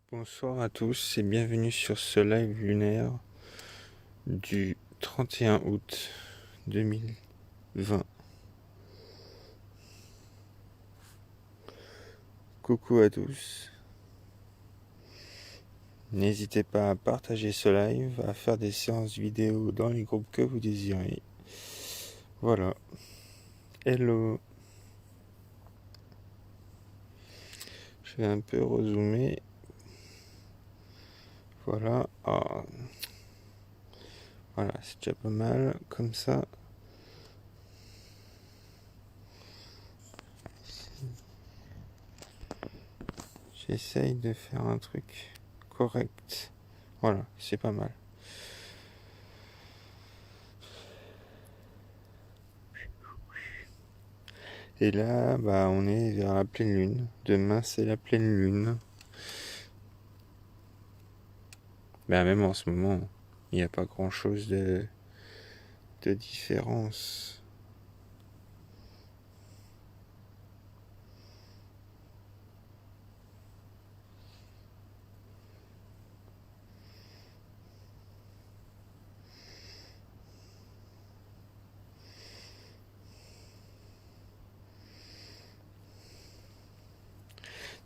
Bonsoir à tous et bienvenue sur ce live lunaire du 31 août 2020. Coucou à tous. N'hésitez pas à partager ce live, à faire des séances vidéo dans les groupes que vous désirez. Voilà. Hello. Je vais un peu rezoomer. Voilà. Ah. Voilà, c'est déjà pas mal. Comme ça. J'essaye de faire un truc correct. Voilà, c'est pas mal. Et là, on est vers la pleine lune. Demain, c'est la pleine lune. Même en ce moment, il n'y a pas grand-chose de différence.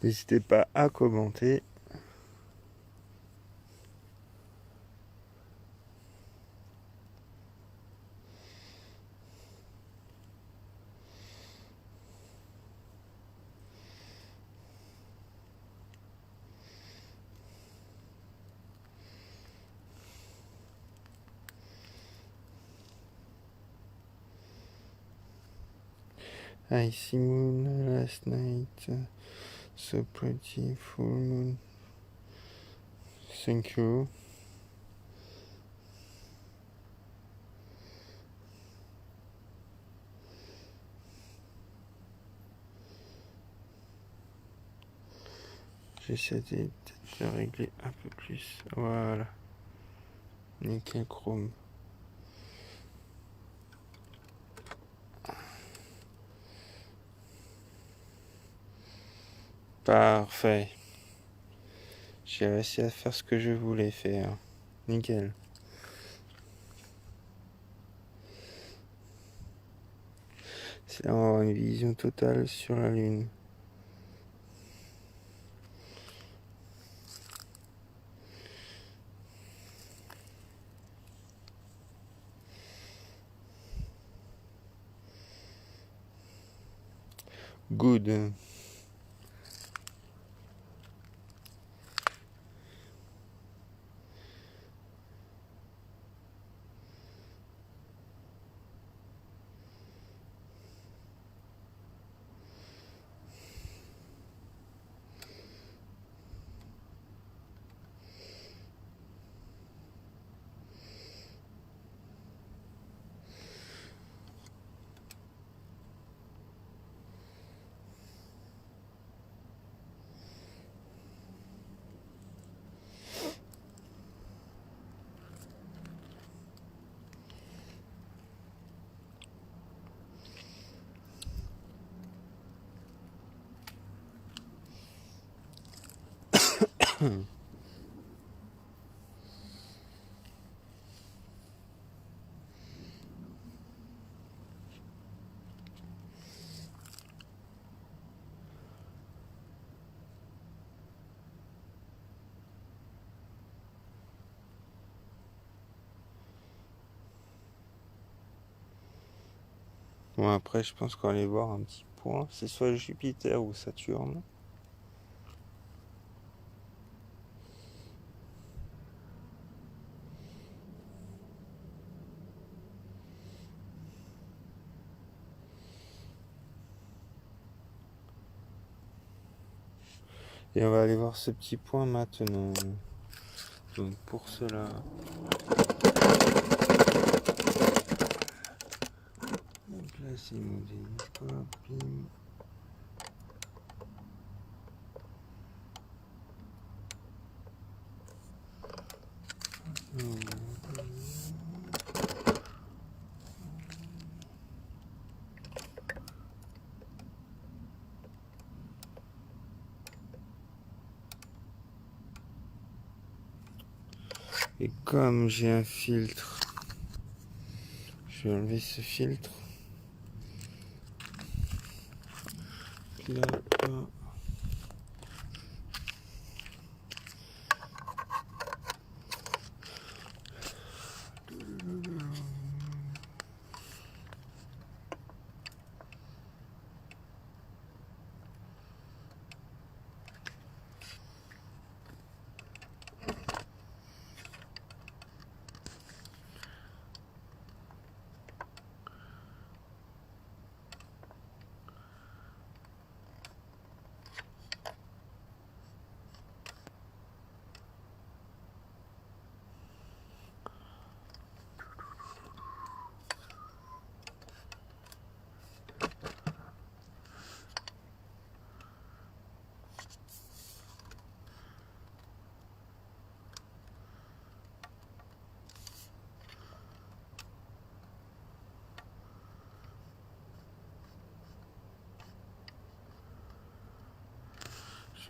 N'hésitez pas à commenter. I see moon last night, so pretty full moon. Thank you. J'essaie de régler un peu plus. Voilà. Nickel chrome. Parfait. J'ai réussi à faire ce que je voulais faire. Nickel. C'est avoir une vision totale sur la lune. Good. Bon, après, je pense qu'on va aller voir un petit point. C'est soit Jupiter ou Saturne. Et on va aller voir ce petit point maintenant. Donc pour cela, donc là c'est mon délire, bim. Et comme j'ai un filtre, je vais enlever ce filtre. Là, là.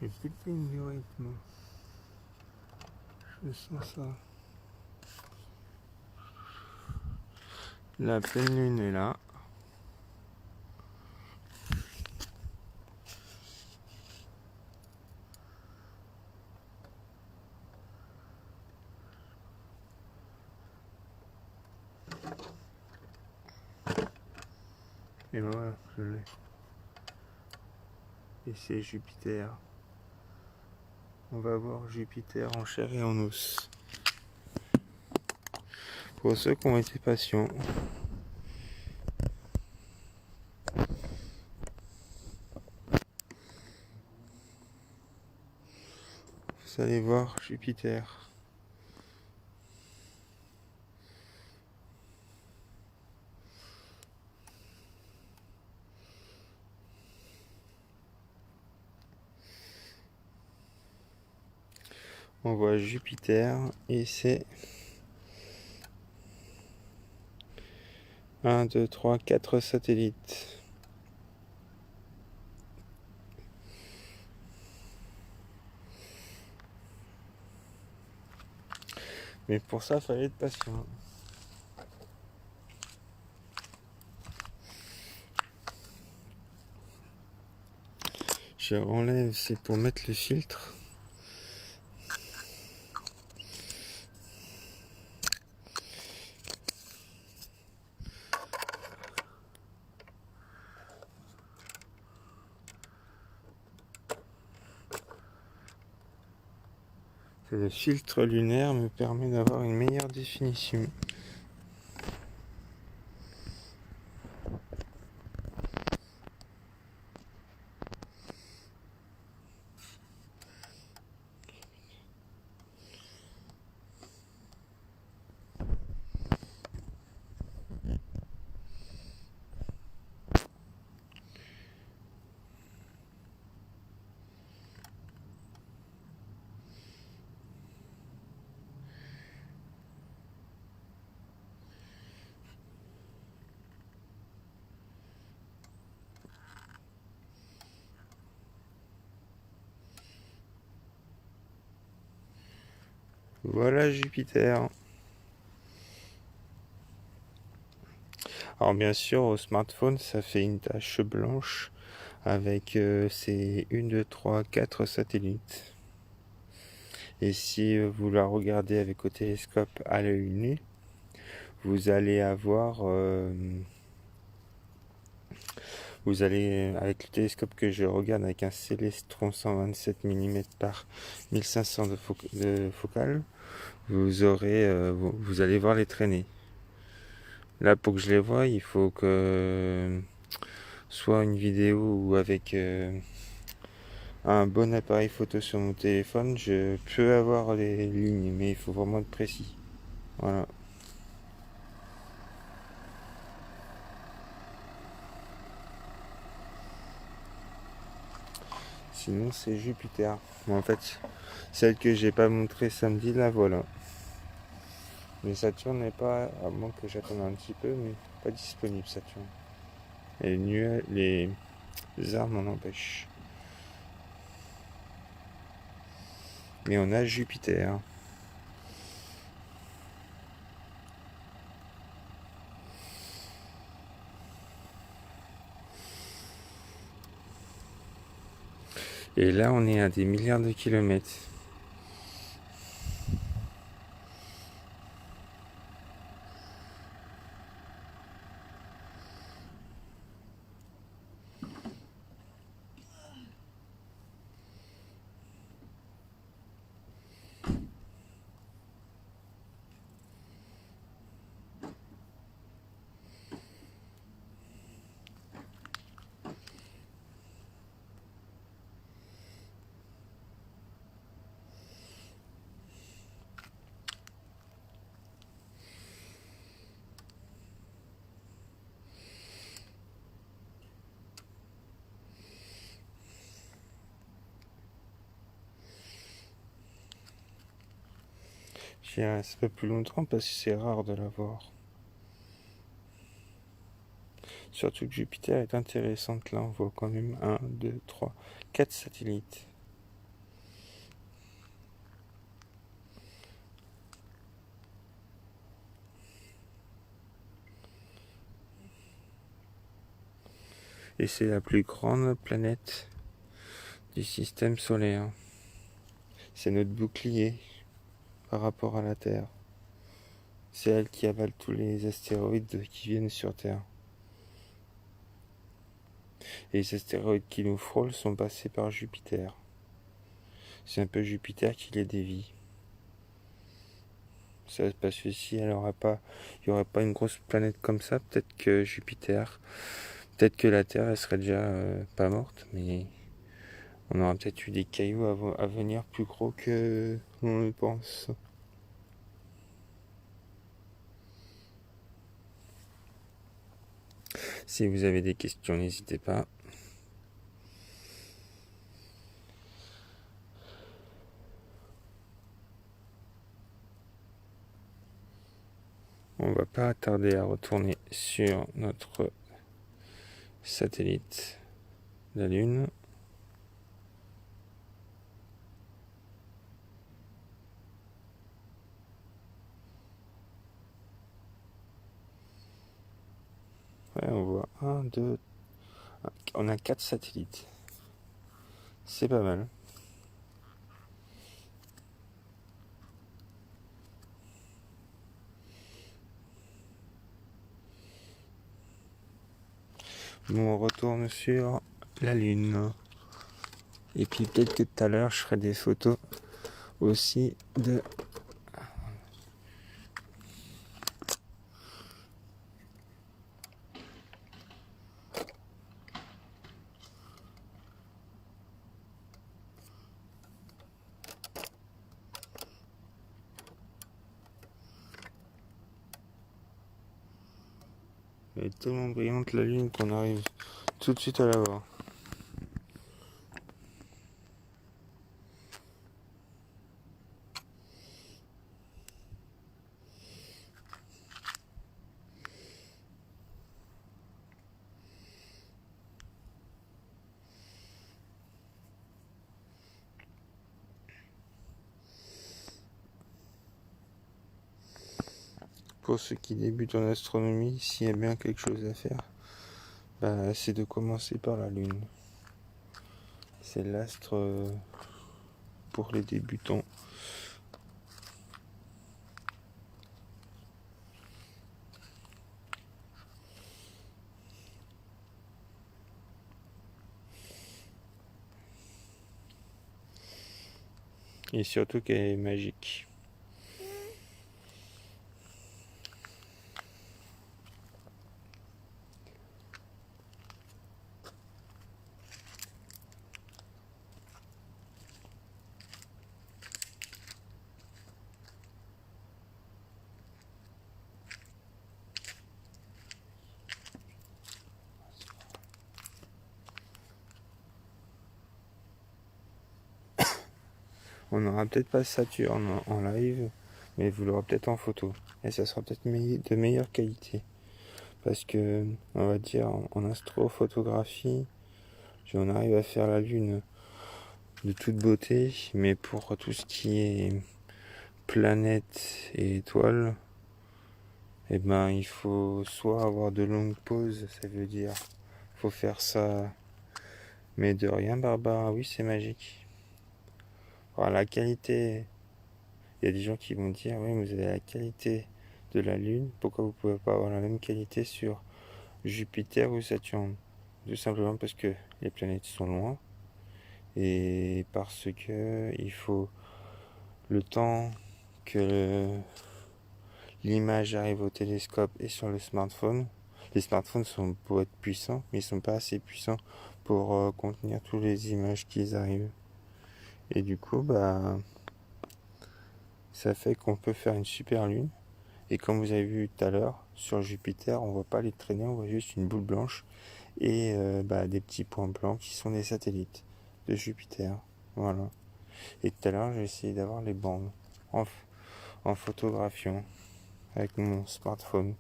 Je fais plus de ligne du rythme. Je sens ça. La pleine lune est là. Et voilà, je l'ai. Et c'est Jupiter. On va voir Jupiter en chair et en os. Pour ceux qui ont été patients. Vous allez voir Jupiter. On voit Jupiter et c'est 1, 2, 3, 4 satellites. Mais pour ça, il fallait être patient. Je enlève, c'est pour mettre le filtre. Le filtre lunaire me permet d'avoir une meilleure définition. Voilà Jupiter. Alors bien sûr au smartphone ça fait une tache blanche avec ces 1, 2, 3, 4 satellites. Et si vous la regardez avec au télescope à l'œil nu, vous allez avoir vous allez avec le télescope que je regarde avec un Celestron 127 mm par 1500 de focale, vous allez voir les traînées. Là pour que je les voie, il faut que soit une vidéo ou avec un bon appareil photo sur mon téléphone, je peux avoir les lignes, mais il faut vraiment être précis. Voilà. Sinon c'est Jupiter. En fait, celle que j'ai pas montré samedi, là voilà. Mais Saturne n'est pas, à moins que j'attende un petit peu, mais pas disponible Saturne. Et les arbres m'en empêchent. Mais on a Jupiter. Et là, on est à des milliards de kilomètres. J'y reste pas plus longtemps parce que c'est rare de la voir. Surtout que Jupiter est intéressante. Là, on voit quand même 1, 2, 3, 4 satellites. Et c'est la plus grande planète du système solaire. C'est notre bouclier par rapport à la Terre. C'est elle qui avale tous les astéroïdes qui viennent sur Terre. Et les astéroïdes qui nous frôlent sont passés par Jupiter. C'est un peu Jupiter qui les dévie. Ça, parce que si il n'y aurait pas une grosse planète comme ça, peut-être que Jupiter, peut-être que la Terre, elle serait déjà pas morte, mais on aurait peut-être eu des cailloux à venir plus gros que on le pense. Si vous avez des questions, n'hésitez pas. On va pas tarder à retourner sur notre satellite, la Lune. Ouais, on voit 1, 2, on a 4 satellites. C'est pas mal. Nous on retourne sur la Lune. Et puis peut-être que tout à l'heure je ferai des photos aussi de... Elle est tellement brillante la Lune qu'on arrive tout de suite à la voir. Pour ceux qui débutent en astronomie, s'il y a bien quelque chose à faire, c'est de commencer par la Lune. C'est l'astre pour les débutants. Et surtout qu'elle est magique. On n'aura peut-être pas Saturne en live, mais vous l'aurez peut-être en photo. Et ça sera peut-être de meilleure qualité. Parce que, on va dire, en astrophotographie, on arrive à faire la Lune de toute beauté, mais pour tout ce qui est planètes et étoiles, il faut soit avoir de longues pauses, ça veut dire faut faire ça Mais de rien, Barbara, oui, c'est magique. Alors, la qualité, il y a des gens qui vont dire, oui, vous avez la qualité de la Lune, pourquoi vous pouvez pas avoir la même qualité sur Jupiter ou Saturne? Tout simplement parce que les planètes sont loin et parce que il faut le temps que l'image arrive au télescope et sur le smartphone. Les smartphones sont pour être puissants, mais ils sont pas assez puissants pour contenir toutes les images qui arrivent. Et du coup, bah, ça fait qu'on peut faire une super lune. Et comme vous avez vu tout à l'heure, sur Jupiter, on voit pas les traînées, on voit juste une boule blanche et bah, des petits points blancs qui sont des satellites de Jupiter. Voilà. Et tout à l'heure, j'ai essayé d'avoir les bandes en, en photographiant avec mon smartphone.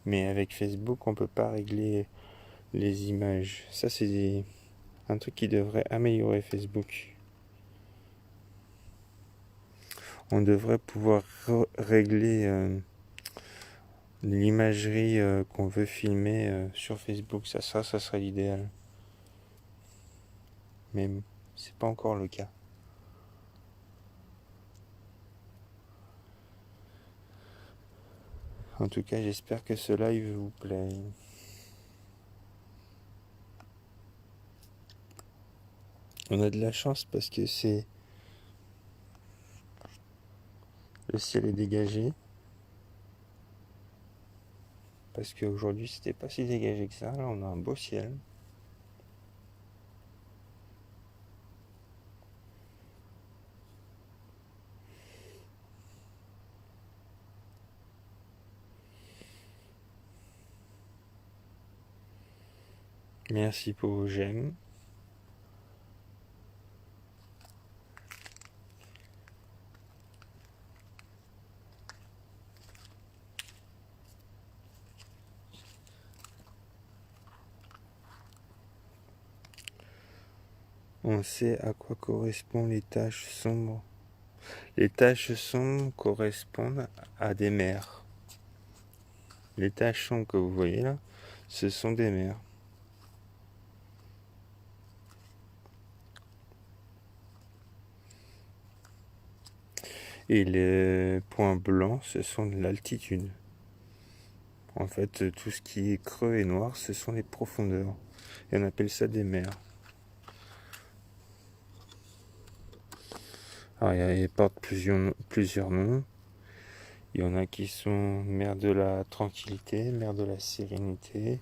Mais avec Facebook, on peut pas régler les images. Ça, c'est un truc qui devrait améliorer Facebook. On devrait pouvoir régler l'imagerie qu'on veut filmer sur Facebook. Ça serait l'idéal. Mais c'est pas encore le cas. En tout cas, j'espère que ce live vous plaît. On a de la chance parce que le ciel est dégagé. Parce qu'aujourd'hui, c'était pas si dégagé que ça. Là, on a un beau ciel. Merci pour vos j'aime. On sait à quoi correspondent les taches sombres. Les taches sombres correspondent à des mers. Les taches sombres que vous voyez là, ce sont des mers. Et les points blancs, ce sont de l'altitude. En fait, tout ce qui est creux et noir, ce sont les profondeurs. Et on appelle ça des mers. Alors, ils portent plusieurs noms. Il y en a qui sont mer de la tranquillité, mer de la sérénité.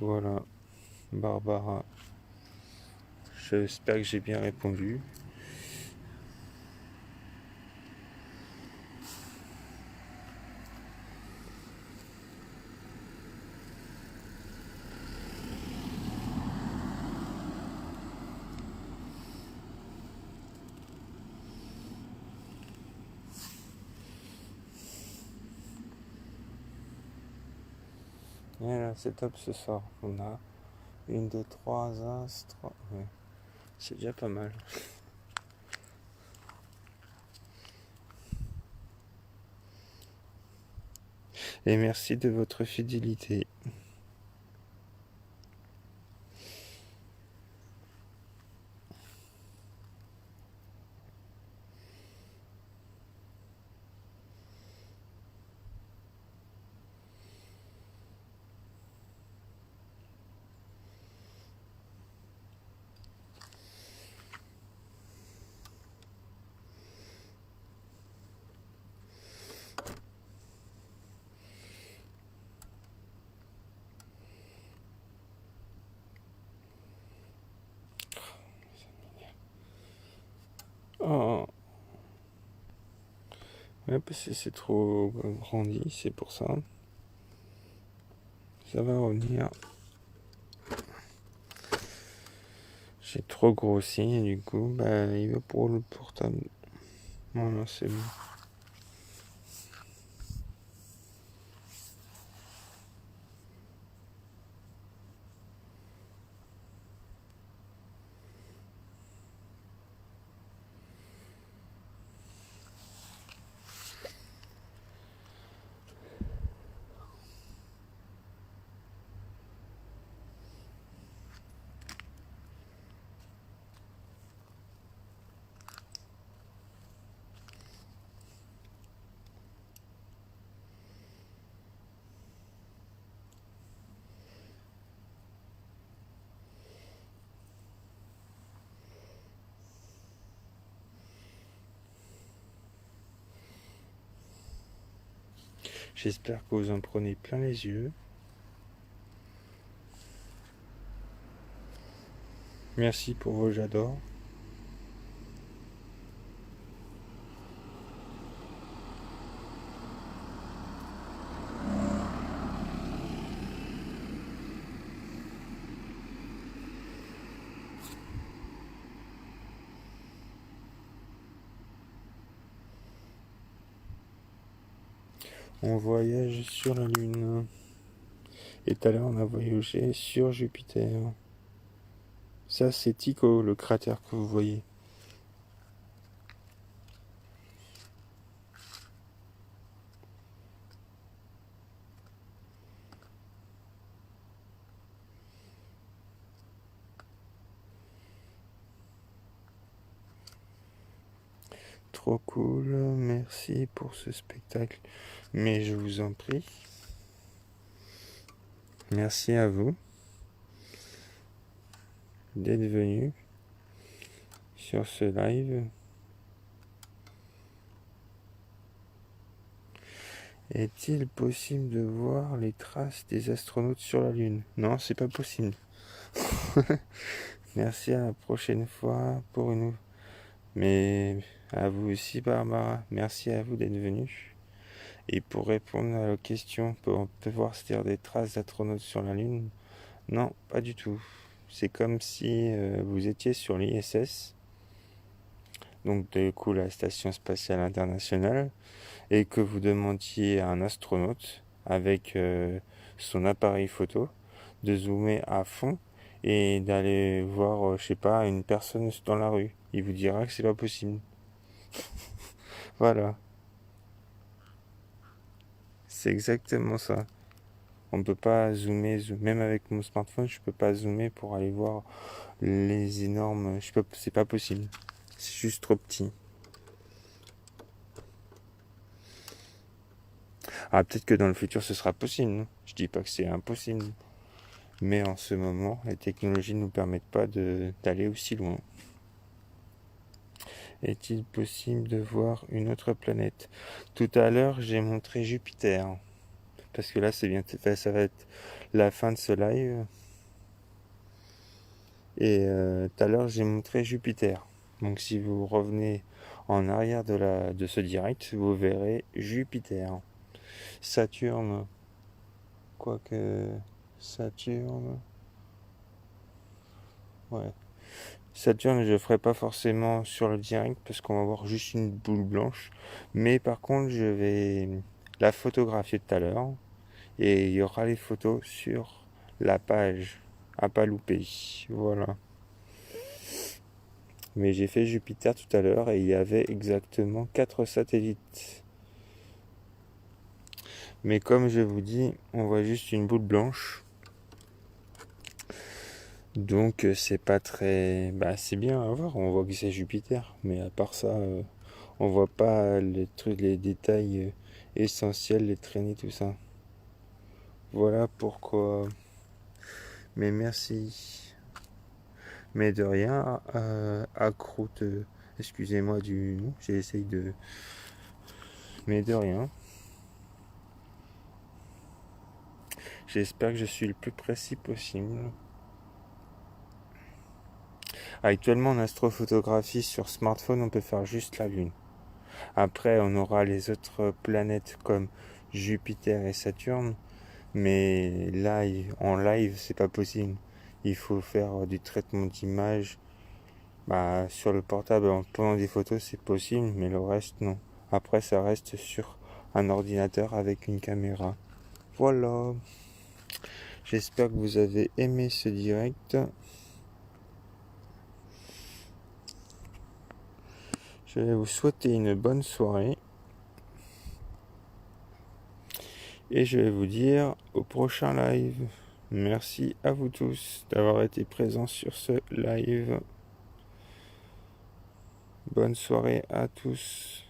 Voilà, Barbara. J'espère que j'ai bien répondu. Voilà, c'est top ce soir. On a une, deux, trois as, trois. Ouais. C'est déjà pas mal. Et merci de votre fidélité. Oh, ouais, parce que c'est trop grandi, c'est pour ça. Ça va revenir. J'ai trop grossi et du coup, bah, il va pour le portable. Voilà, c'est bon. J'espère que vous en prenez plein les yeux. Merci pour vos j'adore. On voyage sur la Lune. Et tout à l'heure, on a voyagé sur Jupiter. Ça, c'est Tycho, le cratère que vous voyez. Trop cool, merci pour ce spectacle. Mais je vous en prie. Merci à vous d'être venu sur ce live. Est-il possible de voir les traces des astronautes sur la Lune? Non, c'est pas possible. Merci, à la prochaine fois pour une... Mais à vous aussi, Barbara. Merci à vous d'être venu. Et pour répondre à la question, on peut voir c'est-à-dire des traces d'astronautes sur la Lune? Non, pas du tout. C'est comme si vous étiez sur l'ISS, donc du coup la Station Spatiale Internationale, et que vous demandiez à un astronaute avec son appareil photo de zoomer à fond et d'aller voir, je sais pas, une personne dans la rue. Il vous dira que c'est pas possible. Voilà, c'est exactement ça. On ne peut pas zoomer, même avec mon smartphone, je peux pas zoomer pour aller voir les énormes. C'est pas possible. C'est juste trop petit. Ah, peut-être que dans le futur ce sera possible, non? Je dis pas que c'est impossible. Mais en ce moment, les technologies ne nous permettent pas d'aller aussi loin. Est-il possible de voir une autre planète? Tout à l'heure, j'ai montré Jupiter. Parce que là, c'est bien, ça va être la fin de ce live. Et tout à l'heure, j'ai montré Jupiter. Donc si vous revenez en arrière de ce direct, vous verrez Jupiter. Saturne, quoique Saturne, ouais. Saturne, je ne ferai pas forcément sur le direct parce qu'on va voir juste une boule blanche. Mais par contre, je vais la photographier tout à l'heure et il y aura les photos sur la page à pas louper. Voilà. Mais j'ai fait Jupiter tout à l'heure et il y avait exactement 4 satellites. Mais comme je vous dis, on voit juste une boule blanche. Donc c'est pas très... Bah c'est bien à voir, on voit que c'est Jupiter. Mais à part ça, on voit pas les trucs, les détails essentiels, les traînées, tout ça. Voilà pourquoi. Mais merci. Mais de rien, à croûte, excusez-moi du nom, j'essaye de... Mais de rien. J'espère que je suis le plus précis possible. Actuellement, en astrophotographie sur smartphone, on peut faire juste la Lune. Après, on aura les autres planètes comme Jupiter et Saturne. Mais là, en live, c'est pas possible. Il faut faire du traitement d'image. Bah, sur le portable, en prenant des photos, c'est possible, mais le reste, non. Après, ça reste sur un ordinateur avec une caméra. Voilà. J'espère que vous avez aimé ce direct. Je vais vous souhaiter une bonne soirée. Et je vais vous dire au prochain live. Merci à vous tous d'avoir été présents sur ce live. Bonne soirée à tous.